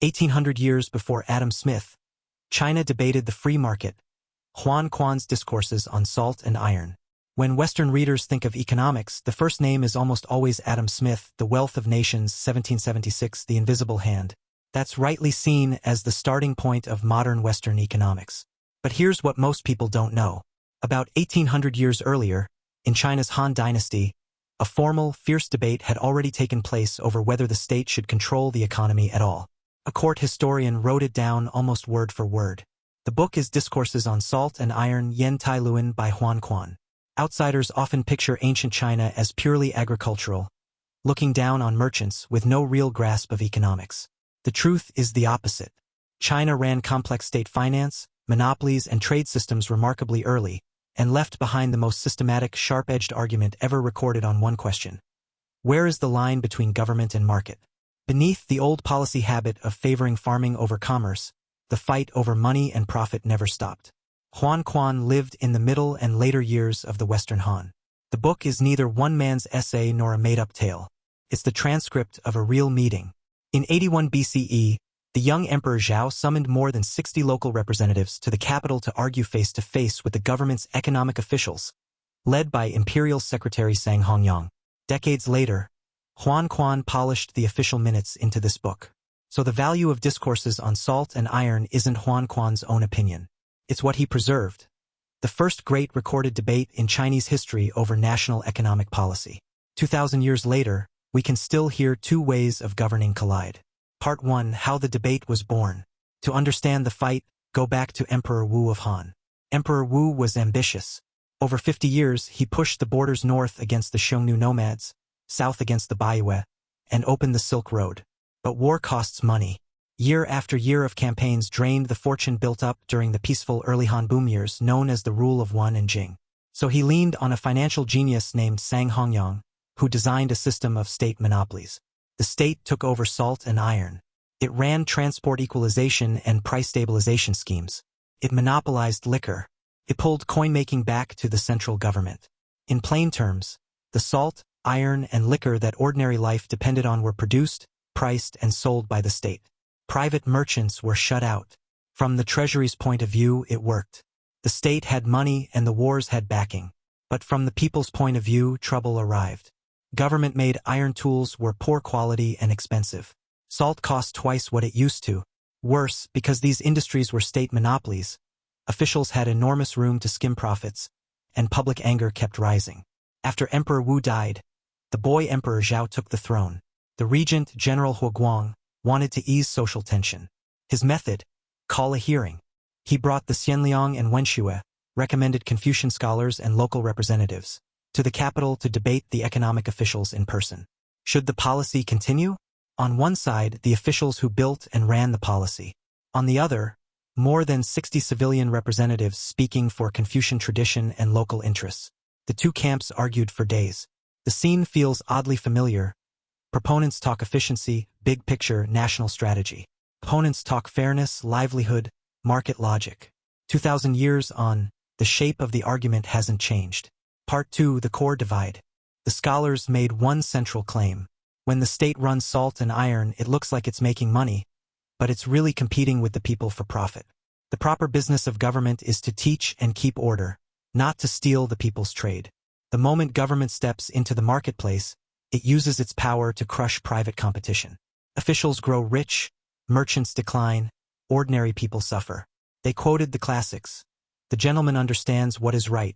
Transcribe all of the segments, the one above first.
1800 years before Adam Smith, China debated the free market. Kuan's Discourses on Salt and Iron. When Western readers think of economics, the first name is almost always Adam Smith, The Wealth of Nations, 1776, The Invisible Hand. That's rightly seen as the starting point of modern Western economics. But here's what most people don't know. About 1800 years earlier, in China's Han Dynasty, a formal, fierce debate had already taken place over whether the state should control the economy at all. A court historian wrote it down almost word for word. The book is Discourses on Salt and Iron, Tie Lun by Kuan. Outsiders often picture ancient China as purely agricultural, looking down on merchants with no real grasp of economics. The truth is the opposite. China ran complex state finance, monopolies, and trade systems remarkably early, and left behind the most systematic, sharp-edged argument ever recorded on one question. Where is the line between government and market? Beneath the old policy habit of favoring farming over commerce, the fight over money and profit never stopped. Kuan lived in the middle and later years of the Western Han. The book is neither one man's essay nor a made-up tale. It's the transcript of a real meeting. In 81 BCE, the young Emperor Zhao summoned more than 60 local representatives to the capital to argue face-to-face with the government's economic officials, led by Imperial Secretary Sang Hongyang. Decades later, Kuan polished the official minutes into this book. So the value of Discourses on Salt and Iron isn't Kuan's own opinion. It's what he preserved. The first great recorded debate in Chinese history over national economic policy. 2,000 years later, we can still hear two ways of governing collide. Part 1. How the debate was born. To understand the fight, go back to Emperor Wu of Han. Emperor Wu was ambitious. Over 50 years, he pushed the borders north against the Xiongnu nomads, south against the Baiyue, and opened the Silk Road. But war costs money. Year after year of campaigns drained the fortune built up during the peaceful early Han boom years known as the rule of Huan and Jing. So he leaned on a financial genius named Sang Hongyang, who designed a system of state monopolies. The state took over salt and iron. It ran transport equalization and price stabilization schemes. It monopolized liquor. It pulled coin-making back to the central government. In plain terms, the salt, iron, and liquor that ordinary life depended on were produced, priced, and sold by the state. Private merchants were shut out. From the treasury's point of view, it worked. The state had money and the wars had backing. But from the people's point of view, trouble arrived. Government-made iron tools were poor quality and expensive. Salt cost twice what it used to. Worse, because these industries were state monopolies, officials had enormous room to skim profits, and public anger kept rising. After Emperor Wu died, the boy Emperor Zhao took the throne. The regent, General Huan, wanted to ease social tension. His method? Call a hearing. He brought the Xianliang and Wenxue, recommended Confucian scholars and local representatives, to the capital to debate the economic officials in person. Should the policy continue? On one side, the officials who built and ran the policy. On the other, more than 60 civilian representatives speaking for Confucian tradition and local interests. The two camps argued for days. The scene feels oddly familiar. Proponents talk efficiency, big picture, national strategy. Opponents talk fairness, livelihood, market logic. 2,000 years on, the shape of the argument hasn't changed. Part 2. The core divide. The scholars made one central claim. When the state runs salt and iron, it looks like it's making money, but it's really competing with the people for profit. The proper business of government is to teach and keep order, not to steal the people's trade. The moment government steps into the marketplace, it uses its power to crush private competition. Officials grow rich, merchants decline, ordinary people suffer. They quoted the classics. The gentleman understands what is right.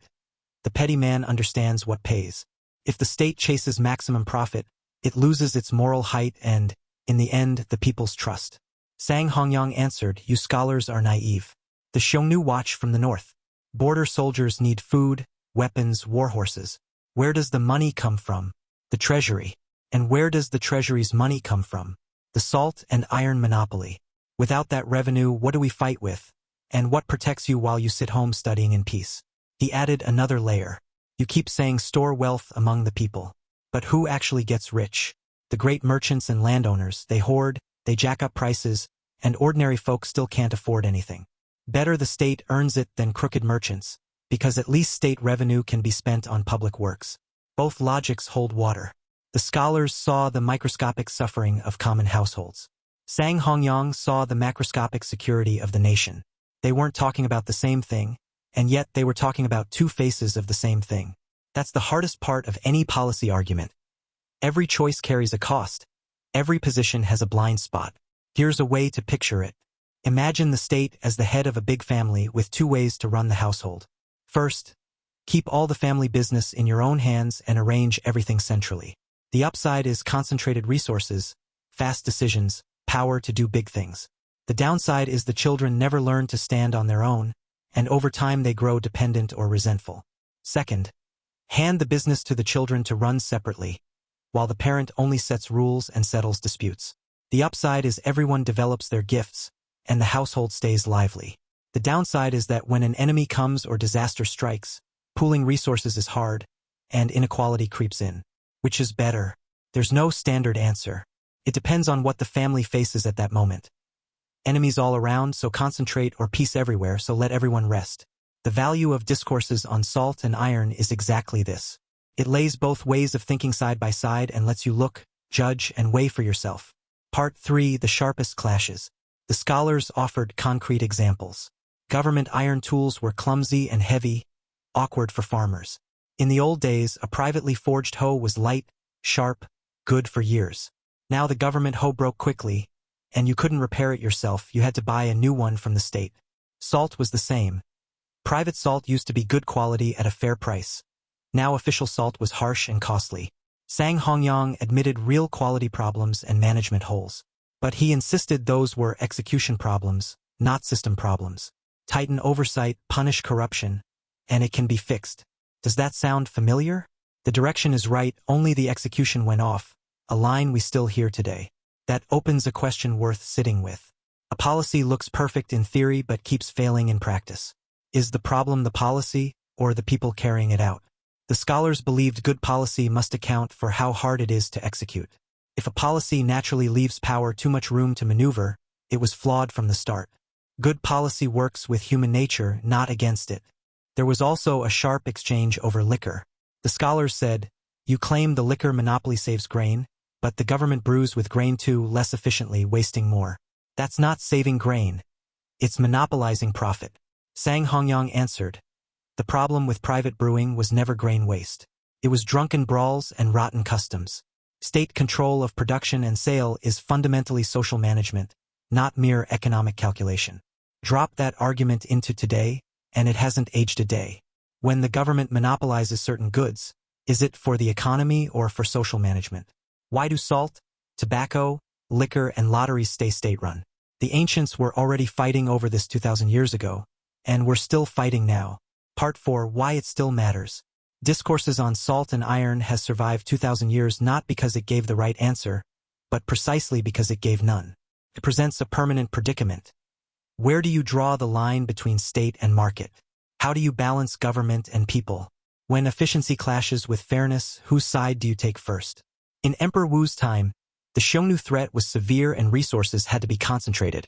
The petty man understands what pays. If the state chases maximum profit, it loses its moral height and, in the end, the people's trust. Sang Hongyang answered, "You scholars are naive. The Xiongnu watch from the north. Border soldiers need food, weapons, war horses. Where does the money come from? The treasury. And where does the treasury's money come from? The salt and iron monopoly. Without that revenue, what do we fight with? And what protects you while you sit home studying in peace?" He added another layer. "You keep saying store wealth among the people. But who actually gets rich? The great merchants and landowners. They hoard, they jack up prices, and ordinary folk still can't afford anything. Better the state earns it than crooked merchants, because at least state revenue can be spent on public works." Both logics hold water. The scholars saw the microscopic suffering of common households. Sang Hongyang saw the macroscopic security of the nation. They weren't talking about the same thing, and yet they were talking about two faces of the same thing. That's the hardest part of any policy argument. Every choice carries a cost. Every position has a blind spot. Here's a way to picture it. Imagine the state as the head of a big family with two ways to run the household. First, keep all the family business in your own hands and arrange everything centrally. The upside is concentrated resources, fast decisions, power to do big things. The downside is the children never learn to stand on their own, and over time they grow dependent or resentful. Second, hand the business to the children to run separately, while the parent only sets rules and settles disputes. The upside is everyone develops their gifts, and the household stays lively. The downside is that when an enemy comes or disaster strikes, pooling resources is hard, and inequality creeps in. Which is better? There's no standard answer. It depends on what the family faces at that moment. Enemies all around, so concentrate, or peace everywhere, so let everyone rest. The value of Discourses on Salt and Iron is exactly this. It lays both ways of thinking side by side and lets you look, judge, and weigh for yourself. Part 3: The Sharpest Clashes. The scholars offered concrete examples. Government iron tools were clumsy and heavy, awkward for farmers. In the old days, a privately forged hoe was light, sharp, good for years. Now the government hoe broke quickly, and you couldn't repair it yourself, you had to buy a new one from the state. Salt was the same. Private salt used to be good quality at a fair price. Now official salt was harsh and costly. Sang Hongyang admitted real quality problems and management holes. But he insisted those were execution problems, not system problems. Tighten oversight, punish corruption, and it can be fixed. Does that sound familiar? The direction is right, only the execution went off, a line we still hear today. That opens a question worth sitting with. A policy looks perfect in theory but keeps failing in practice. Is the problem the policy, or the people carrying it out? The scholars believed good policy must account for how hard it is to execute. If a policy naturally leaves power too much room to maneuver, it was flawed from the start. Good policy works with human nature, not against it. There was also a sharp exchange over liquor. The scholars said, you claim the liquor monopoly saves grain, but the government brews with grain too, less efficiently, wasting more. That's not saving grain. It's monopolizing profit. Sang Hongyang answered, the problem with private brewing was never grain waste. It was drunken brawls and rotten customs. State control of production and sale is fundamentally social management, not mere economic calculation. Drop that argument into today, and it hasn't aged a day. When the government monopolizes certain goods, is it for the economy or for social management? Why do salt, tobacco, liquor, and lotteries stay state-run? The ancients were already fighting over this 2,000 years ago, and we're still fighting now. Part 4: Why it still matters. Discourses on Salt and Iron has survived 2,000 years not because it gave the right answer, but precisely because it gave none. It presents a permanent predicament. Where do you draw the line between state and market? How do you balance government and people? When efficiency clashes with fairness, whose side do you take first? In Emperor Wu's time, the Xiongnu threat was severe and resources had to be concentrated,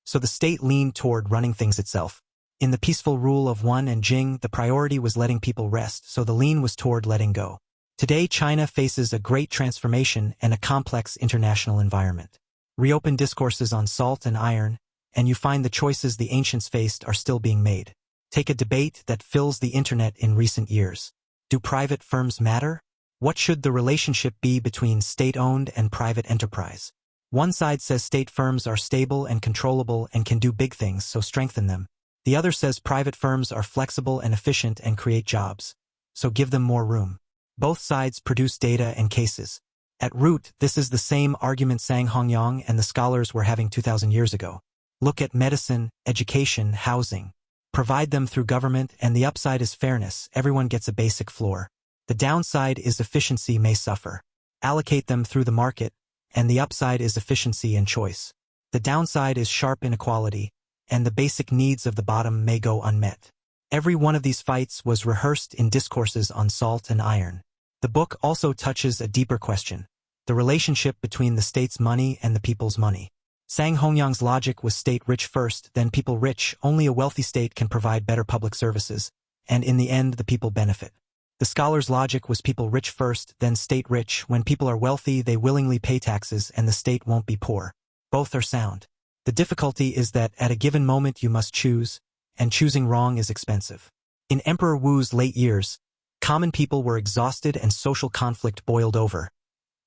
so the state leaned toward running things itself. In the peaceful rule of Huan and Jing, the priority was letting people rest, so the lean was toward letting go. Today, China faces a great transformation and a complex international environment. Reopen Discourses on Salt and Iron, and you find the choices the ancients faced are still being made. Take a debate that fills the internet in recent years. Do private firms matter? What should the relationship be between state-owned and private enterprise? One side says state firms are stable and controllable and can do big things, so strengthen them. The other says private firms are flexible and efficient and create jobs, so give them more room. Both sides produce data and cases. At root, this is the same argument Sang Hongyang and the scholars were having 2,000 years ago. Look at medicine, education, housing. Provide them through government, and the upside is fairness, everyone gets a basic floor. The downside is efficiency may suffer. Allocate them through the market, and the upside is efficiency and choice. The downside is sharp inequality, and the basic needs of the bottom may go unmet. Every one of these fights was rehearsed in Discourses on Salt and Iron. The book also touches a deeper question, the relationship between the state's money and the people's money. Sang Hongyang's logic was state rich first, then people rich. Only a wealthy state can provide better public services, and in the end the people benefit. The scholar's logic was people rich first, then state rich. When people are wealthy, they willingly pay taxes and the state won't be poor. Both are sound. The difficulty is that at a given moment you must choose, and choosing wrong is expensive. In Emperor Wu's late years, common people were exhausted and social conflict boiled over.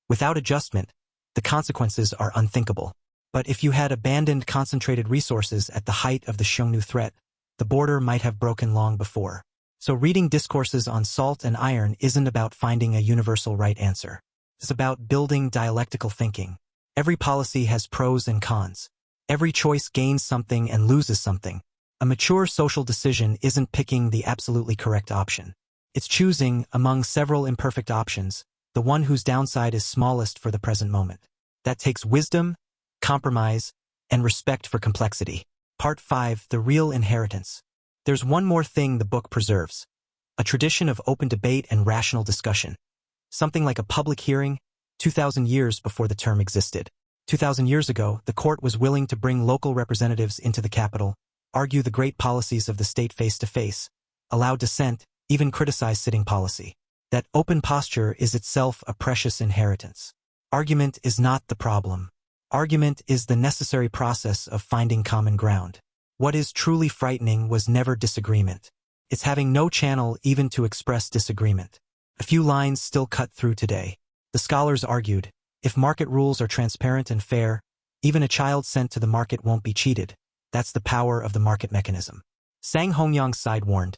Without adjustment, the consequences are unthinkable. But if you had abandoned concentrated resources at the height of the Xiongnu threat, the border might have broken long before. So reading Discourses on Salt and Iron isn't about finding a universal right answer. It's about building dialectical thinking. Every policy has pros and cons. Every choice gains something and loses something. A mature social decision isn't picking the absolutely correct option. It's choosing, among several imperfect options, the one whose downside is smallest for the present moment. That takes wisdom, compromise, and respect for complexity. Part 5. The Real Inheritance. There's one more thing the book preserves. A tradition of open debate and rational discussion. Something like a public hearing, 2,000 years before the term existed. 2,000 years ago, the court was willing to bring local representatives into the capital, argue the great policies of the state face to face, allow dissent, even criticize sitting policy. That open posture is itself a precious inheritance. Argument is not the problem. Argument is the necessary process of finding common ground. What is truly frightening was never disagreement. It's having no channel even to express disagreement. A few lines still cut through today. The scholars argued, if market rules are transparent and fair, even a child sent to the market won't be cheated. That's the power of the market mechanism. Sang Hongyang side warned,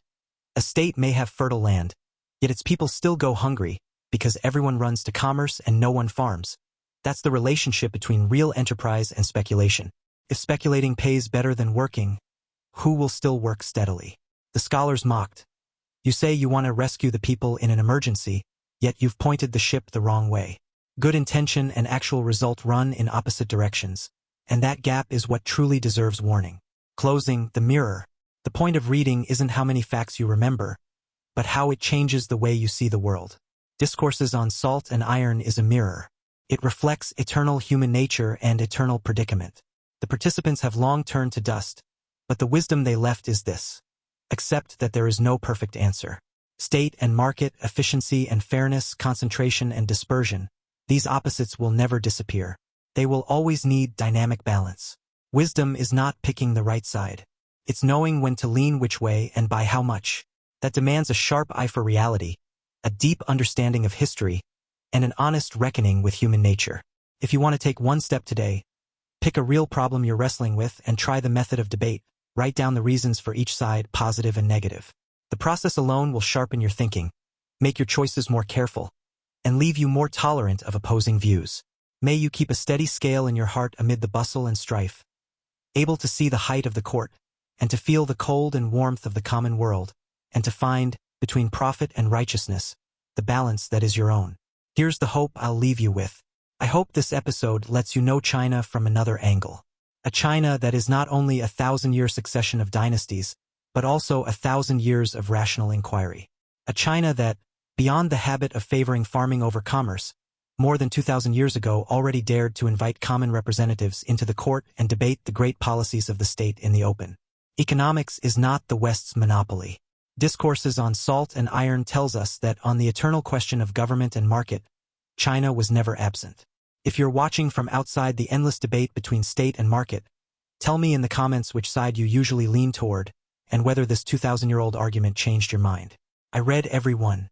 a state may have fertile land, yet its people still go hungry, because everyone runs to commerce and no one farms. That's the relationship between real enterprise and speculation. If speculating pays better than working, who will still work steadily? The scholars mocked. You say you want to rescue the people in an emergency, yet you've pointed the ship the wrong way. Good intention and actual result run in opposite directions, and that gap is what truly deserves warning. Closing, the mirror. The point of reading isn't how many facts you remember, but how it changes the way you see the world. Discourses on Salt and Iron is a mirror. It reflects eternal human nature and eternal predicament. The participants have long turned to dust, but the wisdom they left is this. Accept that there is no perfect answer. State and market, efficiency and fairness, concentration and dispersion, these opposites will never disappear. They will always need dynamic balance. Wisdom is not picking the right side. It's knowing when to lean which way and by how much. That demands a sharp eye for reality, a deep understanding of history, and an honest reckoning with human nature. If you want to take one step today, pick a real problem you're wrestling with and try the method of debate. Write down the reasons for each side, positive and negative. The process alone will sharpen your thinking, make your choices more careful, and leave you more tolerant of opposing views. May you keep a steady scale in your heart amid the bustle and strife, able to see the height of the court, and to feel the cold and warmth of the common world, and to find, between profit and righteousness, the balance that is your own. Here's the hope I'll leave you with. I hope this episode lets you know China from another angle. A China that is not only a 1,000-year succession of dynasties, but also 1,000 years of rational inquiry. A China that, beyond the habit of favoring farming over commerce, more than 2,000 years ago already dared to invite common representatives into the court and debate the great policies of the state in the open. Economics is not the West's monopoly. Discourses on Salt and Iron tells us that on the eternal question of government and market, China was never absent. If you're watching from outside the endless debate between state and market, tell me in the comments which side you usually lean toward, and whether this 2,000-year-old argument changed your mind. I read every one.